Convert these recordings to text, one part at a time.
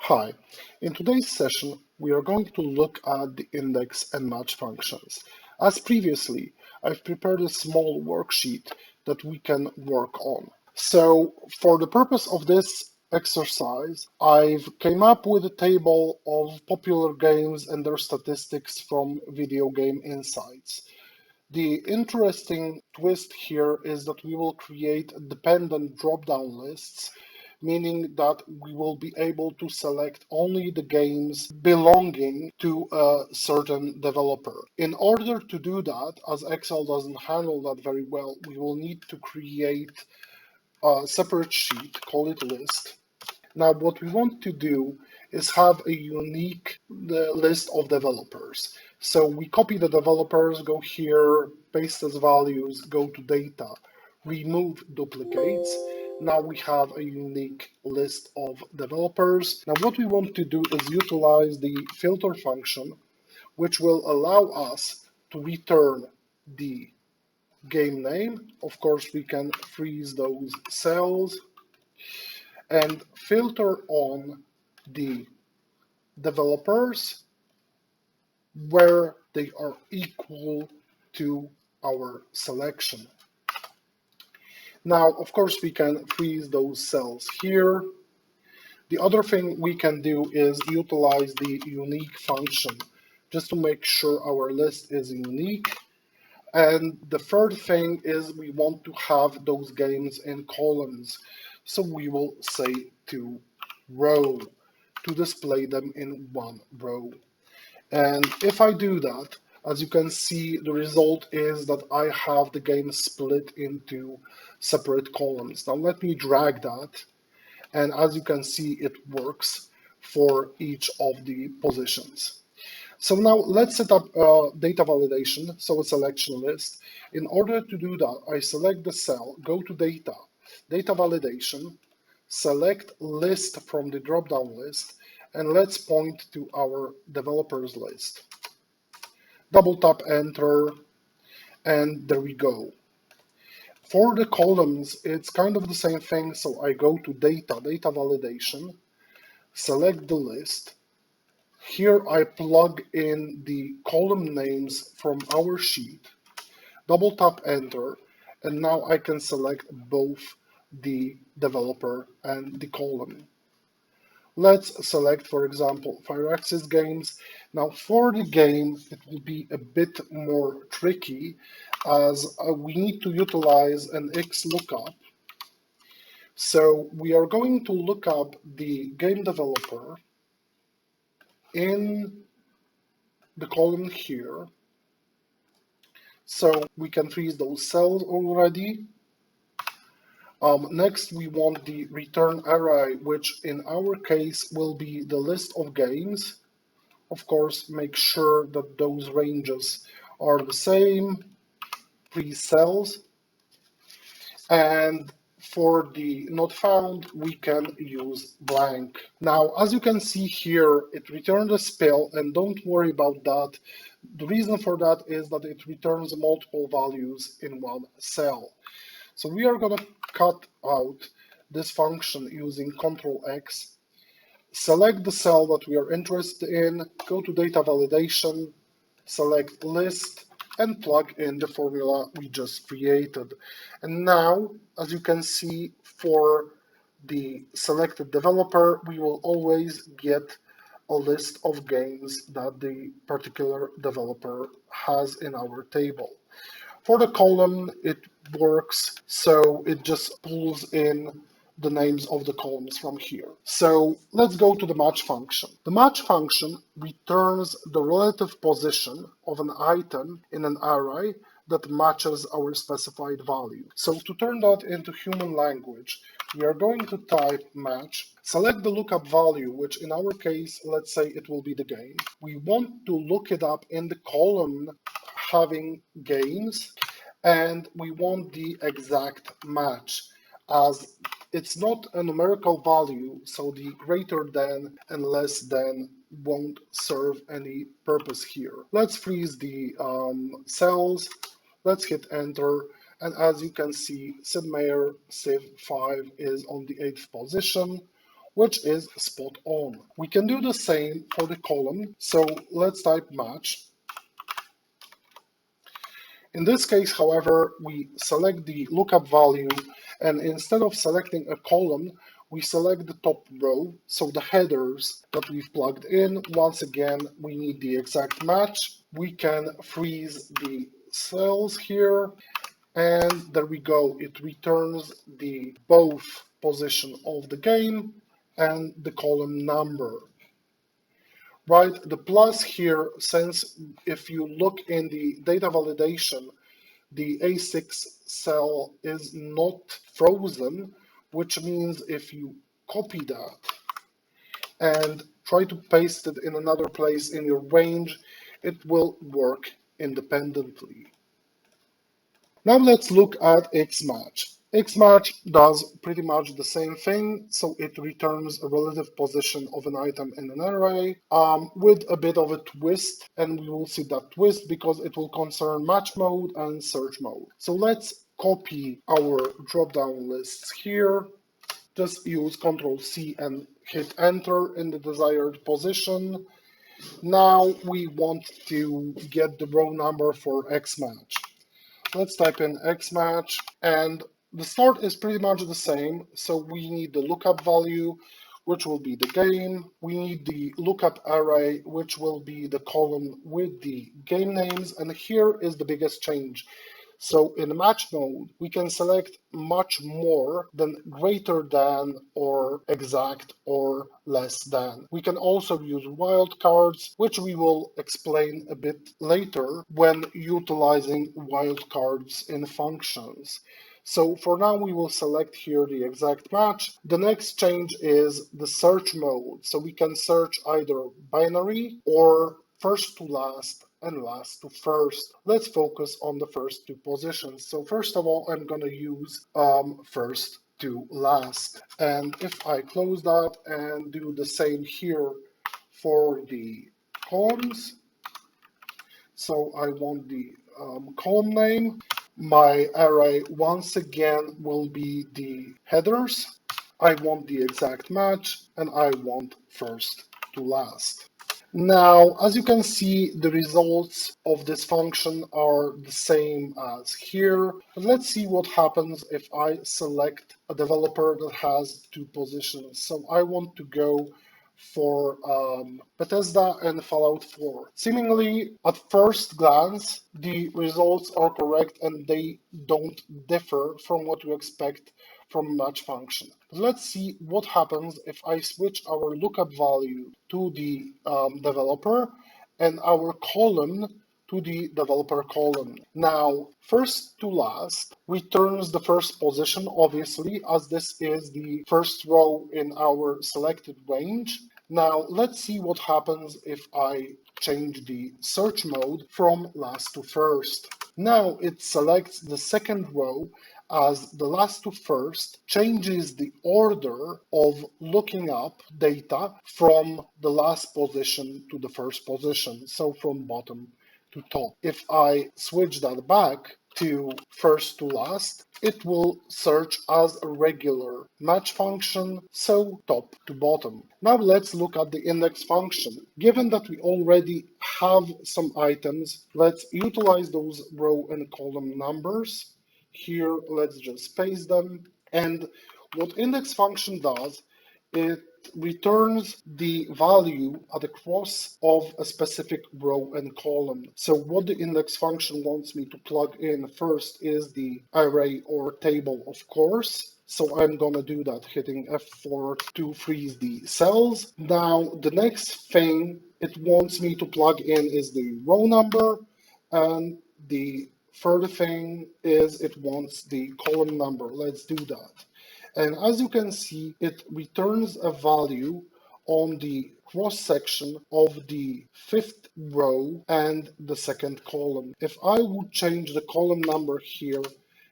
Hi, in today's session, we are going to look at the index and match functions. As previously, I've prepared a small worksheet that we can work on. So for the purpose of this exercise, I've came up with a table of popular games and their statistics from Video Game Insights. The interesting twist here is that we will create dependent drop-down lists, meaning that we will be able to select only the games belonging to a certain developer. In order to do that, as Excel doesn't handle that very well, we will need to create a separate sheet, call it list. Now, what we want to do is have a unique list of developers. So we copy the developers, go here, paste as values, go to data, remove duplicates. Now we have a unique list of developers. Now what we want to do is utilize the filter function, which will allow us to return the game name. Of course, we can freeze those cells and filter on the developers where they are equal to our selection. Now, of course, we can freeze those cells here. The other thing we can do is utilize the unique function just to make sure our list is unique. And the third thing is we want to have those games in columns. So we will say to row to display them in one row. And if I do that, as you can see, the result is that I have the game split into separate columns. Now let me drag that. And as you can see, it works for each of the positions. So now let's set up data validation, so a selection list. In order to do that, I select the cell, go to data, data validation, select list from the drop-down list, and let's point to our developers list. Double tap enter, and there we go. For the columns, it's kind of the same thing, so I go to data, data validation, select the list. Here I plug in the column names from our sheet, double tap enter, and now I can select both the developer and the column. Let's select, for example, Firaxis games. Now for the game, it will be a bit more tricky as we need to utilize an XLOOKUP. So we are going to look up the game developer in the column here. So we can freeze those cells already. Next, we want the return array, which in our case will be the list of games. Of course, make sure that those ranges are the same, freeze cells. And for the not found, we can use blank. Now, as you can see here, it returned a spell, and don't worry about that. The reason for that is that it returns multiple values in one cell. So we are going to cut out this function using Ctrl X, select the cell that we are interested in, go to data validation, select list, and plug in the formula we just created. And now, as you can see, for the selected developer, we will always get a list of games that the particular developer has in our table. For the column, it works, so it just pulls in the names of the columns from here. So let's go to the match function. The match function returns the relative position of an item in an array that matches our specified value. So to turn that into human language, we are going to type match, select the lookup value, which in our case, let's say it will be the game. We want to look it up in the column having games, and we want the exact match as it's not a numerical value, so the greater than and less than won't serve any purpose here. Let's freeze the cells, let's hit enter, and as you can see, Sid Meier Civ 5 is on the 8th position, which is spot on. We can do the same for the column, so let's type match. In this case, however, we select the lookup value, and instead of selecting a column, we select the top row, so the headers that we've plugged in. Once again, we need the exact match. We can freeze the cells here, and there we go. It returns the both position of the game and the column number. Right, the plus here, since if you look in the data validation, the A6 cell is not frozen, which means if you copy that and try to paste it in another place in your range, it will work independently. Now let's look at Xmatch. Xmatch does pretty much the same thing, so it returns a relative position of an item in an array with a bit of a twist, and we will see that twist because it will concern match mode and search mode. So let's copy our drop-down lists here. Just use Ctrl+C and hit enter in the desired position. Now we want to get the row number for Xmatch. Let's type in Xmatch, and the start is pretty much the same. So we need the lookup value, which will be the game. We need the lookup array, which will be the column with the game names. And here is the biggest change. So in match mode, we can select much more than greater than or exact or less than. We can also use wildcards, which we will explain a bit later when utilizing wildcards in functions. So for now, we will select here the exact match. The next change is the search mode. So we can search either binary or first to last and last to first. Let's focus on the first two positions. So first of all, I'm going to use first to last. And if I close that and do the same here for the columns, so I want the column name. My array once again will be the headers. I want the exact match, and I want first to last. Now, as you can see, the results of this function are the same as here. But let's see what happens if I select a developer that has two positions. So I want to go for Bethesda and Fallout 4. Seemingly, at first glance, the results are correct and they don't differ from what you expect from a match function. But let's see what happens if I switch our lookup value to the developer and our column to the developer column. Now, first to last returns the first position, obviously, as this is the first row in our selected range. Now, let's see what happens if I change the search mode from last to first. Now it selects the second row as the last to first, changes the order of looking up data from the last position to the first position, so from bottom to top. If I switch that back to first to last, it will search as a regular match function, so top to bottom. Now let's look at the index function. Given that we already have some items, let's utilize those row and column numbers. Here, let's just paste them. And what index function does, it returns the value at the cross of a specific row and column. So what the index function wants me to plug in first is the array or table, of course. So I'm going to do that, hitting F4 to freeze the cells. Now, the next thing it wants me to plug in is the row number, and the third thing is it wants the column number. Let's do that. And as you can see, it returns a value on the cross section of the fifth row and the second column. If I would change the column number here,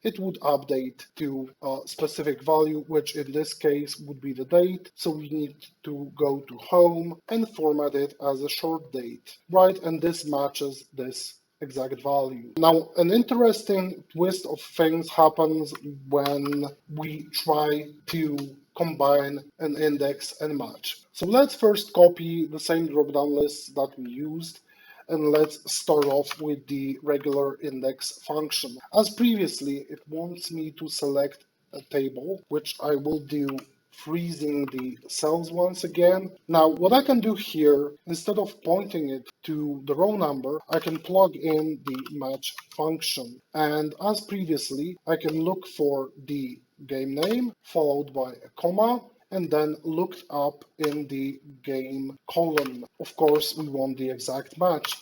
it would update to a specific value, which in this case would be the date. So we need to go to home and format it as a short date, right? And this matches this exact value. Now, an interesting twist of things happens when we try to combine an index and match. So let's first copy the same drop-down list that we used, and let's start off with the regular index function. As previously, it wants me to select a table, which I will do freezing the cells once again. Now, what I can do here, instead of pointing it to the row number, I can plug in the match function. And as previously, I can look for the game name followed by a comma and then looked up in the game column. Of course, we want the exact match.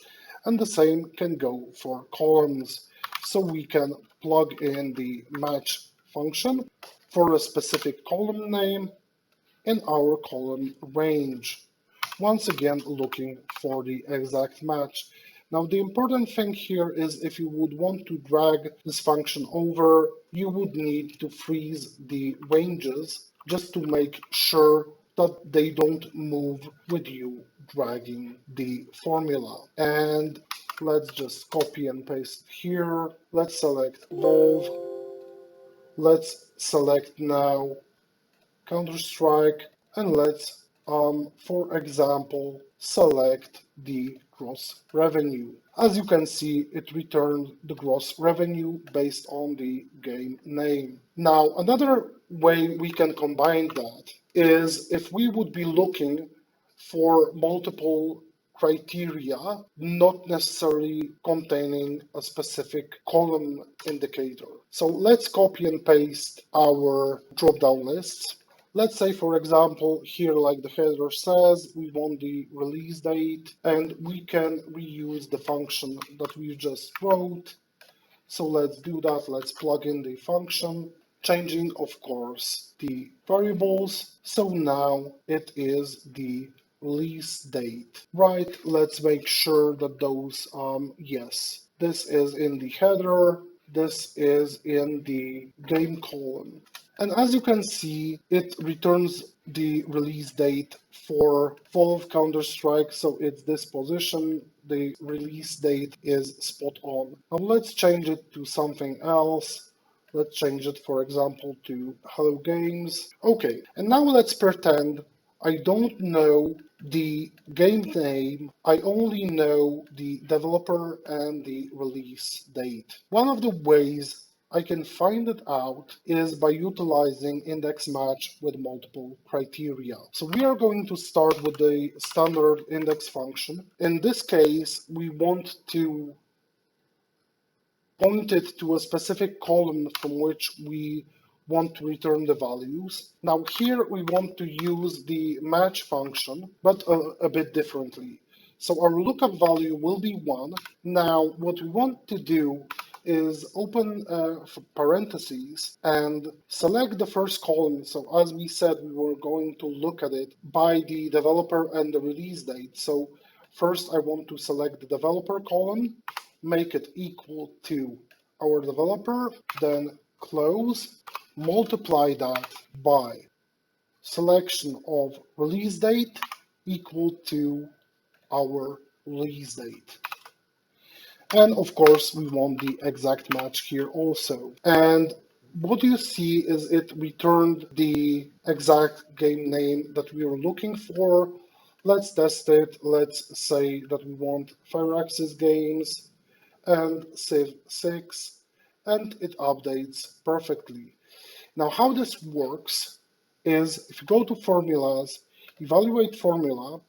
And the same can go for columns. So we can plug in the match function for a specific column name in our column range. Once again, looking for the exact match. Now, the important thing here is if you would want to drag this function over, you would need to freeze the ranges just to make sure that they don't move with you dragging the formula. And let's just copy and paste here. Let's select Volve. Let's select now Counter-Strike, and let's, for example, select the gross revenue. As you can see, it returned the gross revenue based on the game name. Now, another way we can combine that is if we would be looking for multiple criteria, not necessarily containing a specific column indicator. So let's copy and paste our drop-down lists. Let's say, for example, here, like the header says, we want the release date, and we can reuse the function that we just wrote. So let's do that. Let's plug in the function, changing, of course, the variables. So now it is the release date. Right, let's make sure that those, yes, this is in the header, this is in the game column. And as you can see, it returns the release date for Valve Counter-Strike, so it's this position. The release date is spot on. Now let's change it to something else. Let's change it, for example, to Hello Games. Okay, and now let's pretend I don't know the game name, I only know the developer and the release date. One of the ways I can find it out is by utilizing index match with multiple criteria. So we are going to start with the standard index function. In this case, we want to point it to a specific column from which we want to return the values. Now here we want to use the match function, but a bit differently. So our lookup value will be 1. Now what we want to do is open parentheses and select the first column. So as we said, we were going to look at it by the developer and the release date. So first I want to select the developer column, make it equal to our developer, then close, multiply that by selection of release date equal to our release date. And of course, we want the exact match here also. And what you see is it returned the exact game name that we were looking for. Let's test it. Let's say that we want Firaxis Games and Civ 6, and it updates perfectly. Now, how this works is if you go to formulas, evaluate formula,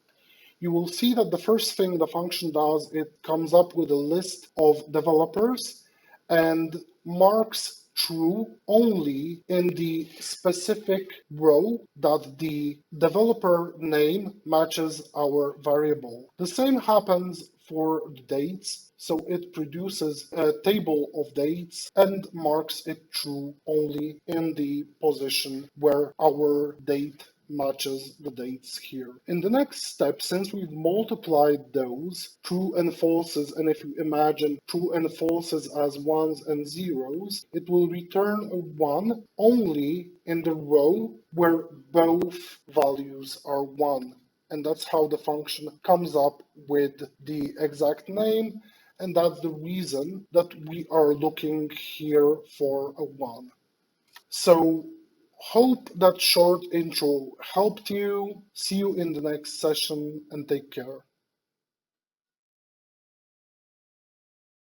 you will see that the first thing the function does, it comes up with a list of developers and marks true only in the specific row that the developer name matches our variable. The same happens for the dates. So it produces a table of dates and marks it true only in the position where our date matches the dates here. In the next step, since we've multiplied those true and falses, and if you imagine true and falses as ones and zeros, it will return a 1 only in the row where both values are 1. And that's how the function comes up with the exact name and that's the reason that we are looking here for a 1. So hope that short intro helped you. See you in the next session and take care.